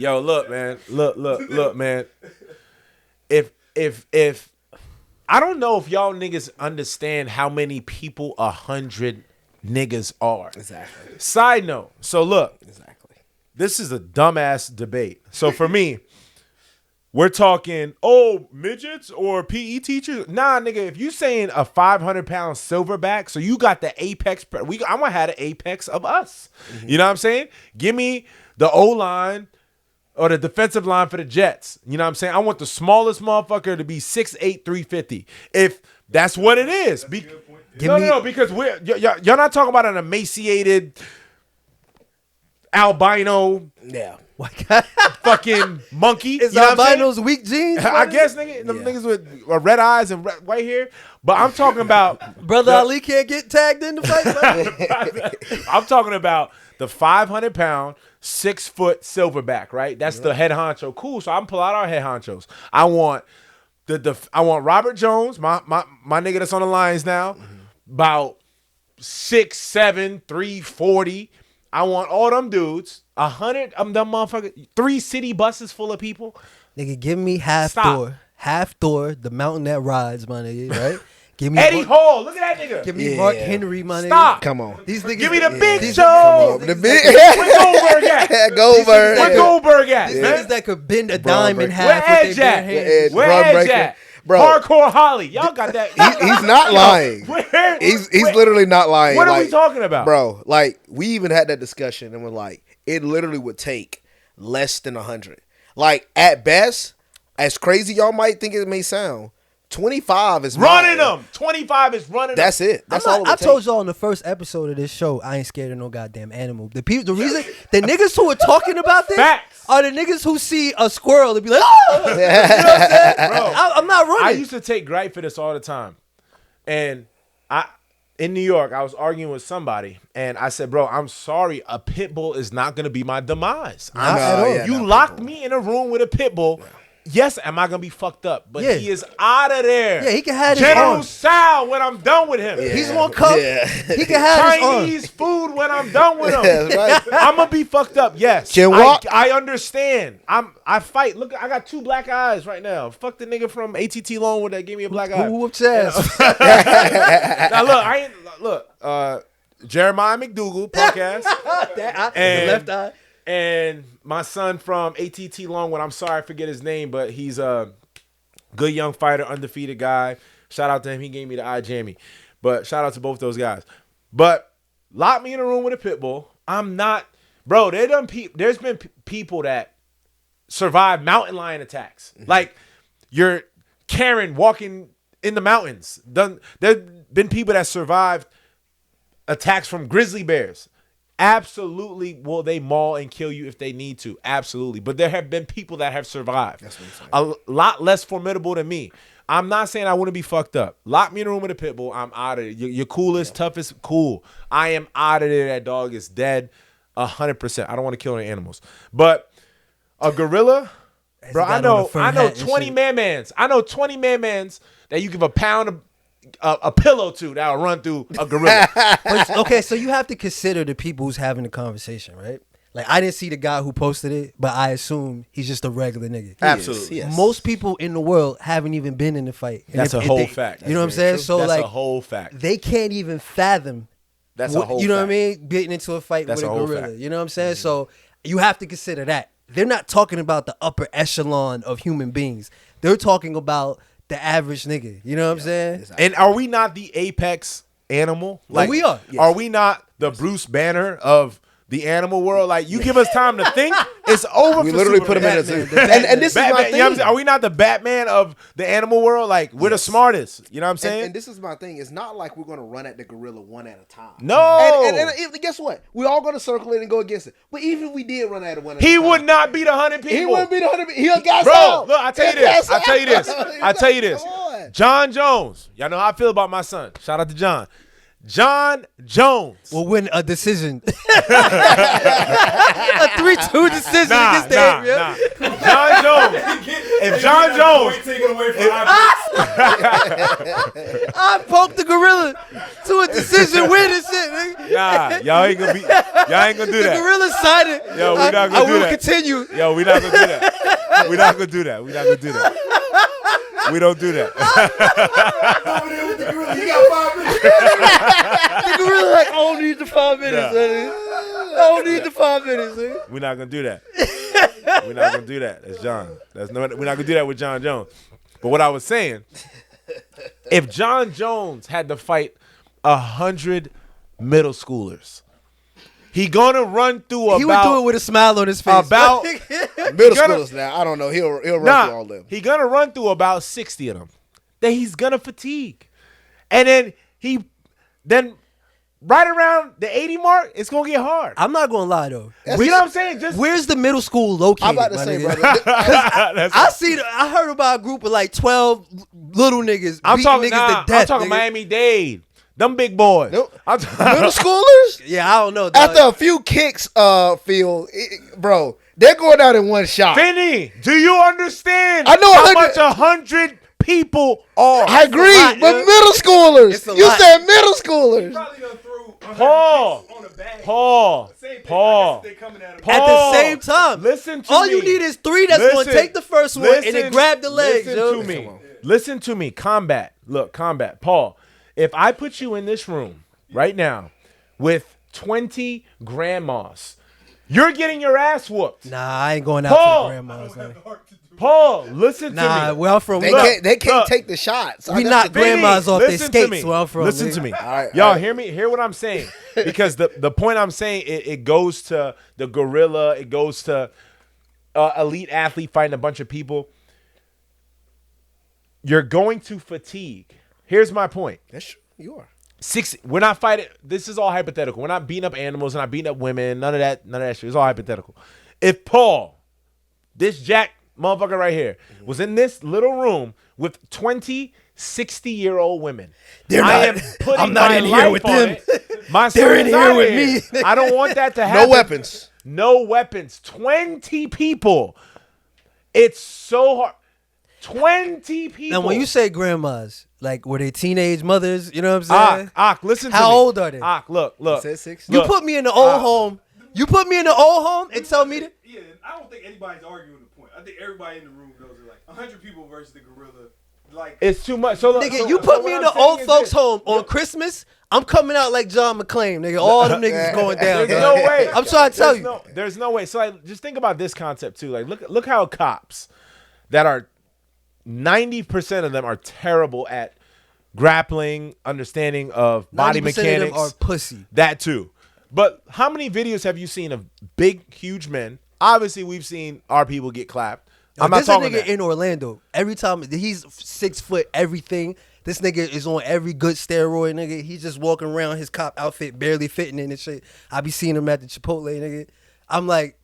Yo, look, man. Look, man. If I don't know if y'all niggas understand how many people 100 niggas are. Exactly. Side note. So look. Exactly. This is a dumbass debate. So for me, we're talking, midgets or PE teachers? Nah, nigga, if you saying a 500-pound silverback, so you got the apex, I'm going to have the apex of us. Mm-hmm. You know what I'm saying? Give me the O-line or the defensive line for the Jets. You know what I'm saying? I want the smallest motherfucker to be 6'8", 350. If that's what it is. No, because you're not talking about an emaciated albino fucking monkey. Is you know albinos weak genes? I guess, nigga. Them niggas with red eyes and white hair. But I'm talking about... Brother Ali can't get tagged in the fight. I'm talking about the 500-pound, 6-foot silverback, right? That's the head honcho. Cool. So I'm pull out our head honchos. I want I want Robert Jones, my nigga that's on the Lions now, about 6'7", 340. I want all them dudes, 100 of them motherfuckers, 3 city buses full of people. Nigga, give me half Thor, the mountain that rides, my nigga, right? Give me Eddie Hall, look at that nigga. Give me Mark Henry, my nigga. Stop. Come on. These niggas, Give me the big Come show. on. The big. Where Goldberg at? Goldberg. Where Goldberg at, These man? niggas that could bend a dime in half Where with Edge their at? bare hands. Where Edge at? Bro. Hardcore Holly. Y'all got that. He's not lying. He's literally not lying. What are we talking about? Bro, like, we even had that discussion and we're like, it literally would take less than 100. Like, at best, as crazy y'all might think it may sound, 25 is running them. 25 is running them. That's it. That's all it would I take. told y'all in the first episode of this show, I ain't scared of no goddamn animal. The reason the niggas who are talking about this are the niggas who see a squirrel and be like, oh! You know what I'm saying? Bro, I'm not running. I used to take gripe for this all the time. And in New York, I was arguing with somebody, and I said, bro, I'm sorry, a pit bull is not going to be my demise. You locked me in a room with a pit bull. Yeah. Yes, am I going to be fucked up? But he is out of there. Yeah, he can have his General Sal when I'm done with him. Yeah. He's going to come. Yeah. He can have Chinese food when I'm done with him. Yeah, right. I'm going to be fucked up, yes. I understand. I fight. Look, I got 2 black eyes right now. Fuck the nigga from ATT Longwood that gave me a black eye. Who whooped your ass? Now, look, Jeremiah McDougal podcast. And the left eye. And my son from ATT Longwood, I'm sorry I forget his name, but he's a good young fighter, undefeated guy. Shout out to him. He gave me the eye jammy. But shout out to both those guys. But lock me in a room with a pit bull. I'm not, bro. There's been people that survive mountain lion attacks. Like you're Karen walking in the mountains. There's been people that survived attacks from grizzly bears. Absolutely will they maul and kill you if they need to. Absolutely. But there have been people that have survived. That's what I'm saying. A lot less formidable than me. I'm not saying I wouldn't be fucked up. Lock me in a room with a pit bull. I'm out of it. Your coolest, toughest, cool. I am out of there. That dog is dead 100%. I don't want to kill any animals. But a gorilla, bro, I know 20 man-mans. I know 20 man-mans that you give a pound of a pillow to that'll run through a gorilla. Okay, so you have to consider the people who's having the conversation, right? Like, I didn't see the guy who posted it, but I assume he's just a regular nigga. Absolutely. Yes. Most people in the world haven't even been in the fight. That's a whole fact. You know what I'm saying? So that's like, a whole fact. They can't even fathom. That's a whole fact. You know what I mean? Getting into a fight with a gorilla. You know what I'm saying? Mm-hmm. So you have to consider that. They're not talking about the upper echelon of human beings. They're talking about the average nigga. You know what I'm saying? Exactly. And are we not the apex animal? Like, we are. Yes. Are we not the Bruce Banner of the animal world? Like, you give us time to think, it's over. We for literally Superman. put him in a zoo. And this Batman, is my thing. You know what I'm saying? Are we not the Batman of the animal world? Like, we're the smartest. You know what I'm saying? And this is my thing. It's not like we're going to run at the gorilla one at a time. No. And guess what? We're all going to circle it and go against it. But even if we did run at it one at a time. He would not beat 100 people. He wouldn't beat 100 people. He'll gas Bro, out. look, I tell you this. John Jones. Y'all know how I feel about my son. Shout out to John. John Jones will win a decision. A 3-2 decision against the Nah. John Jones. If John Jones taken away from I poked the gorilla to a decision win and shit, nigga. Nah, y'all ain't gonna do that. The gorilla signed it. Yo, we not gonna do that. I will continue. Yo, we not gonna do that. We not gonna do that. We not gonna do that. We don't do that. over there with the gorilla. You got 5 minutes. The gorilla like, I don't need the 5 minutes, nigga. I don't need the 5 minutes, nigga. We're not gonna do that. We're not gonna do that. That's John. We're not gonna do that with John Jones. But what I was saying, if John Jones had to fight 100 middle schoolers, he gonna run through He would do it with a smile on his face. Middle schoolers now. I don't know. He'll run through all them. He gonna run through about 60 of them. Then he's gonna fatigue, and then right around the 80 mark, it's gonna get hard. I'm not gonna lie though. You know what I'm saying? Just Where's the middle school located? I'm about to say, nigga? brother. I heard about a group of like 12 little niggas. I'm beating talking. niggas to death. I'm talking nigga. Miami-Dade. Them big boys. Nope. I'm Middle schoolers? Yeah, I don't know. Dog. After a few kicks, bro, they're going out in one shot. Finney, do you understand? I know how 100 much 100 people are. I agree, lot, but yeah. middle schoolers. It's a You lot. said middle schoolers. Probably done threw 100 Paul. kicks on a bag. Paul. Same thing. Paul. I guess they coming at him. Paul. At the same time, Listen to all me. you need is 3 that's going to take the first one and then grab the legs. Listen yo. to me. Listen to me. Combat. Look, combat. Paul, if I put you in this room right now with 20 grandmas, you're getting your ass whooped. Nah, I ain't going out Paul. to the grandmas. Man. Paul, listen to Nah, me. where I'm from, They we can't take the shots. we That's knock the thing. grandmas off their Listen to skates me. where I'm from. Listen nigga. to me. right, Y'all all right. hear me? Hear what I'm saying? Because the point I'm saying, it goes to the gorilla. It goes to elite athlete fighting a bunch of people. You're going to fatigue. Here's my point. That's true. You are. We're not fighting. This is all hypothetical. We're not beating up animals. We're not beating up women. None of that shit. It's all hypothetical. If Paul, this jack motherfucker right here, was in this little room with 20 60-year-old women, I'm not in here with them. My They're in son's here out with here. me. I don't want that to happen. No weapons. No weapons. 20 people. It's so hard. 20 people. Now, when you say grandmas, like were they teenage mothers? You know what I'm saying? Listen to How me. old are they? Look. Said 60. You put me in the old home. You put me in the old home and tell me that. Yeah, I don't think anybody's arguing the point. I think everybody in the room knows it. Like 100 people versus the gorilla. Like It's too much. So Nigga, you put me in the old folks' home on Christmas, I'm coming out like John McClane, nigga. All them niggas going down. There's dog. no way. I'm trying to tell you. There's no way. So like, just think about this concept too. Like, look how cops that are 90% of them are terrible at grappling, understanding of body 90% mechanics. of them are pussy. That too. But how many videos have you seen of big, huge men? Obviously, we've seen our people get clapped. I'm not There's a talking nigga that. in Orlando. Every time he's 6 foot, everything. This nigga is on every good steroid, nigga. He's just walking around his cop outfit, barely fitting in and shit. I be seeing him at the Chipotle, nigga. I'm like,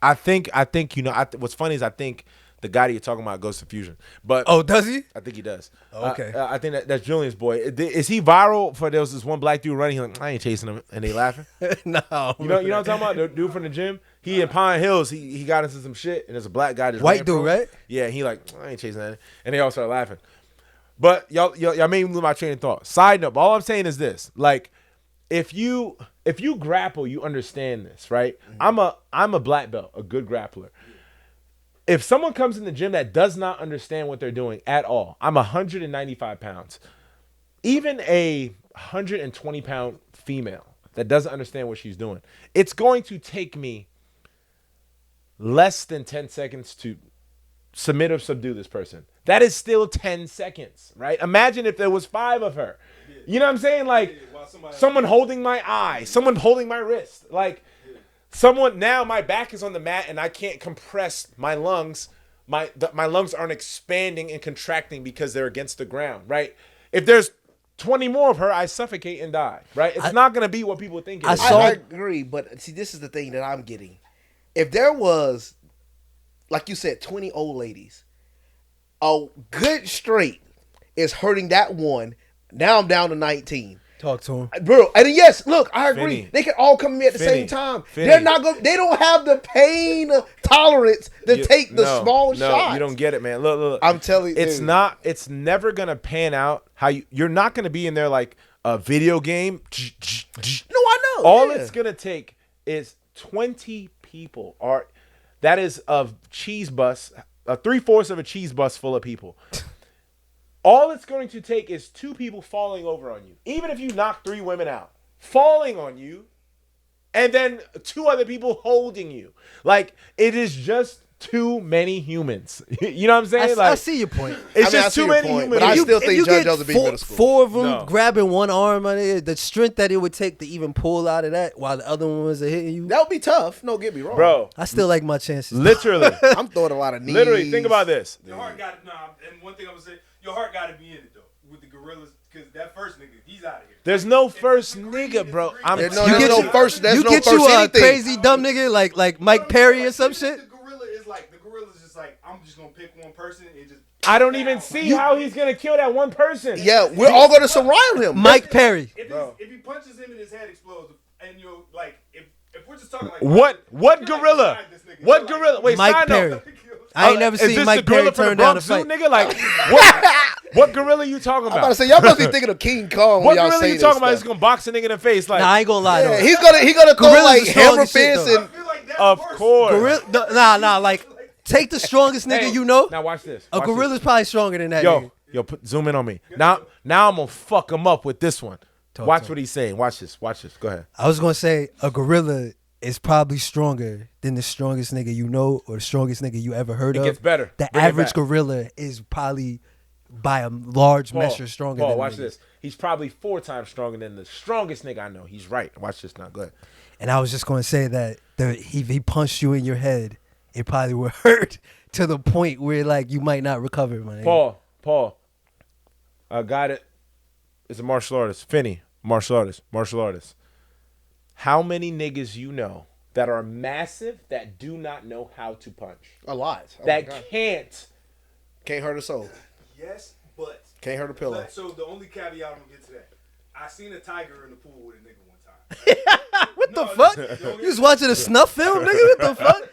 I think what's funny is I think the guy that you're talking about goes to Fusion. But oh, does he? I think he does. Okay. I think that's Julian's boy. Is he viral for there was this one black dude running? He's like, I ain't chasing him, and they laughing. No. You know what I'm talking about? The dude from the gym. He in Pine Hills. He got into some shit, and there's a black guy just White ran dude, from him. right? Yeah. And he like, I ain't chasing that, and they all started laughing. But y'all made me lose my train of thought. Side note. All I'm saying is this: like, if you grapple, you understand this, right? Mm-hmm. I'm a black belt, a good grappler. If someone comes in the gym that does not understand what they're doing at all, I'm 195 pounds. Even a 120-pound female that doesn't understand what she's doing, it's going to take me less than 10 seconds to submit or subdue this person. That is still 10 seconds, right? Imagine if there was 5 of her. You know what I'm saying? Like, someone holding my eye, someone holding my wrist. Like, someone, now my back is on the mat and I can't compress my lungs. My lungs aren't expanding and contracting because they're against the ground, right? If there's 20 more of her, I suffocate and die, right? It's not going to be what people think it is. I agree, but see, this is the thing that I'm getting. If there was, like you said, 20 old ladies, a good straight is hurting that one. Now I'm down to 19. Talk to him. Bro, and yes, look, I agree. Finney. They can all come to me at the Finney. same time. Finney. They're not going. They don't have the pain tolerance to take the small no, shots. you don't get it, man. Look. I'm telling you, it's dude. not. It's never gonna pan out how you're not gonna be in there like a video game. No, I know. All yeah. it's gonna take is 20 people. That is a cheese bus, 3/4 of a cheese bus full of people. All it's going to take is 2 people falling over on you. Even if you knock 3 women out, falling on you, and then 2 other people holding you. Like, it is just too many humans. You know what I'm saying? I see your point. It's I just see too your many point, humans. but I If still if think you Judge get Elder beat four, middle school. 4 of them No. grabbing one arm, the strength that it would take to even pull out of that while the other ones are hitting you. That would be tough. No, get me wrong, Bro, I still like my chances. literally. I'm throwing a lot of knees. Literally, think about this. Your heart got and one thing I'm gonna say, your heart got to be in it though with the gorillas because that first nigga, he's out of here. There's no first nigga, bro. There's no, You there's get no you- first. There's you no get first you a anything. crazy dumb nigga like Mike Perry or some shit. The gorilla's just like I'm just gonna pick one person and just. I don't even see how he's gonna kill that one person. Yeah, we're all going to surround him. Mike Perry. If he punches him and his head explodes, and you're like, if we're just talking like What you're gorilla? beside this nigga. What You're like- gorilla? Wait, Mike side Perry. note. I ain't never Is seen this Mike the gorilla Perry from the turn down a Bronx Zoo, fight. nigga? Like, what gorilla you talking I'm about to about? say y'all must be thinking of King Kong What when y'all gorilla say you this talking about? He's stuff. gonna box a nigga in the face, like, Nah, I ain't gonna lie Yeah, though. he's gonna throw Gorilla's like the strongest hammer shit, fist though. and I feel like that's of worse. course. Nah, like take the strongest nigga Hey, you know. Now watch this. A Watch this. gorilla's probably stronger than that. nigga. Yo, zoom in on me. Now I'm gonna fuck him up with this one. Watch to what he's saying. Watch this. Go ahead. I was gonna say a gorilla is probably stronger than the strongest nigga you know or the strongest nigga you ever heard It of. gets better. The Bring it average back. gorilla is probably by a large Paul, measure stronger Paul, than watch niggas. this. He's probably 4 times stronger than the strongest nigga I know. He's right. Watch this now. Go ahead. And I was just gonna say that he punched you in your head, it probably would hurt to the point where like you might not recover, man. Paul. I got it. It's a martial artist. Finney, martial artist. How many niggas you know that are massive that do not know how to punch? a lot. Oh my That God. can't Can't hurt a soul. Yes, but Can't hurt a pillow. so the only caveat I'm gonna get to that, I seen a tiger in the pool with a nigga one time. What the No, fuck? don't You was watching a snuff film, nigga? What the fuck?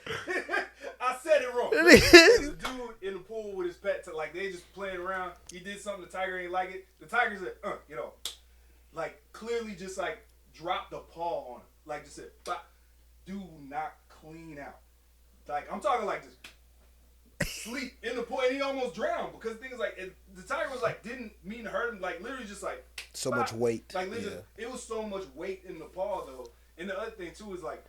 I said it wrong. There's a dude in the pool with his pet, like they just playing around. He did something, the tiger ain't like it. The tiger's like, get off. Like clearly just like dropped the paw on him. Like just said, "Bop." Do not clean out. Like I'm talking like just sleep in the pool, and he almost drowned because the thing is like the tiger was like didn't mean to hurt him. Like literally just like So bop. much weight. Like literally, Yeah. it was so much weight in the paw though. And the other thing too is like.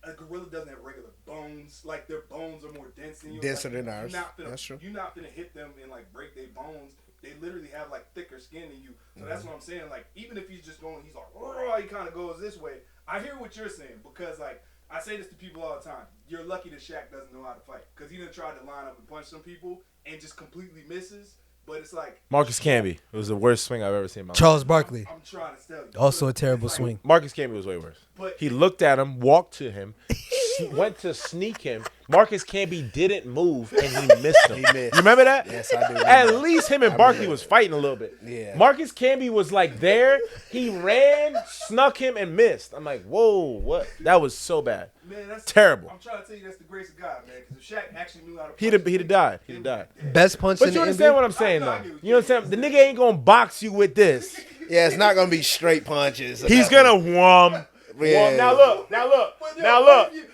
A gorilla doesn't have regular bones. Like their bones are more dense than yours. Denser like, than ours. That's true. You're not gonna hit them and like break their bones. They literally have like thicker skin than you. So that's what I'm saying. Like even if he's just going, he's like, oh, he kind of goes this way. I hear what you're saying because like I say this to people all the time. You're lucky that Shaq doesn't know how to fight because he done tried to line up and punch some people and just completely misses. But it's like Marcus Camby. It was the worst swing I've ever seen in my life. Charles Barkley, I'm trying to tell you. also a It's terrible like, swing. Marcus Camby was way worse. But He looked at him, walked to him, went to sneak him. Marcus Camby didn't move, and he missed him. He missed. You remember that? Yes, I do. At least him and Barkley was fighting a little bit. Yeah. Marcus Camby was like there. He ran, snuck him, and missed. I'm like, whoa, what? That was so bad. man, that's Terrible. I'm trying to tell you that's the grace of God, man. Because if Shaq actually knew how to punch, He'd have died. He'd have died. Best punch But in you the understand NBA. what I'm saying, I though? know, I get what You know what I'm saying? The nigga ain't gonna box you with this. Yeah, it's not gonna be straight punches. or He's nothing. gonna whom. Yeah. Now look.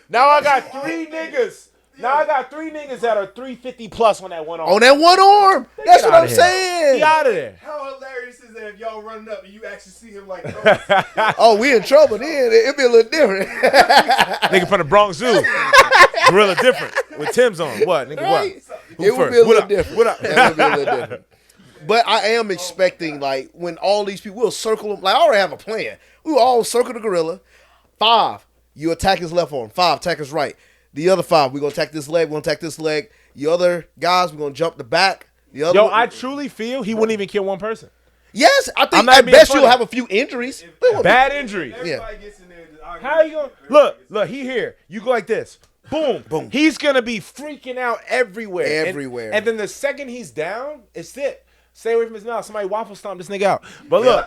Now I got 3 niggas. Now I got 3 niggas that are 350 plus on that one arm. On that one arm. That's Get what outta I'm here. saying. He out of there. How hilarious is that if y'all running up and you actually see him like, Oh, we in trouble then. It'd be a little different. Nigga from the Bronx Zoo. Gorilla different. With Tim's on. What? Nigga, Right? what? Who It would first? be a What little up? different. What up? It would be a little different. But I am expecting, like, when all these people will circle him. Like, I already have a plan. We will all circle the gorilla. 5, you attack his left arm. 5, attack his right. The other 5, we're going to attack this leg. We're going to attack this leg. The other guys, we're going to jump the back. The other Yo, one- I truly feel he wouldn't even kill one person. Yes, I I'm think not at being best funny. you'll have a few injuries. Bad injury. everybody gets in there. and just argue How you with gonna it. look? He here. You go like this. Boom. Boom. He's gonna be freaking out everywhere. Everywhere. And then the second he's down, it's it. Stay away from his mouth. Somebody waffle stomp this nigga out. But look,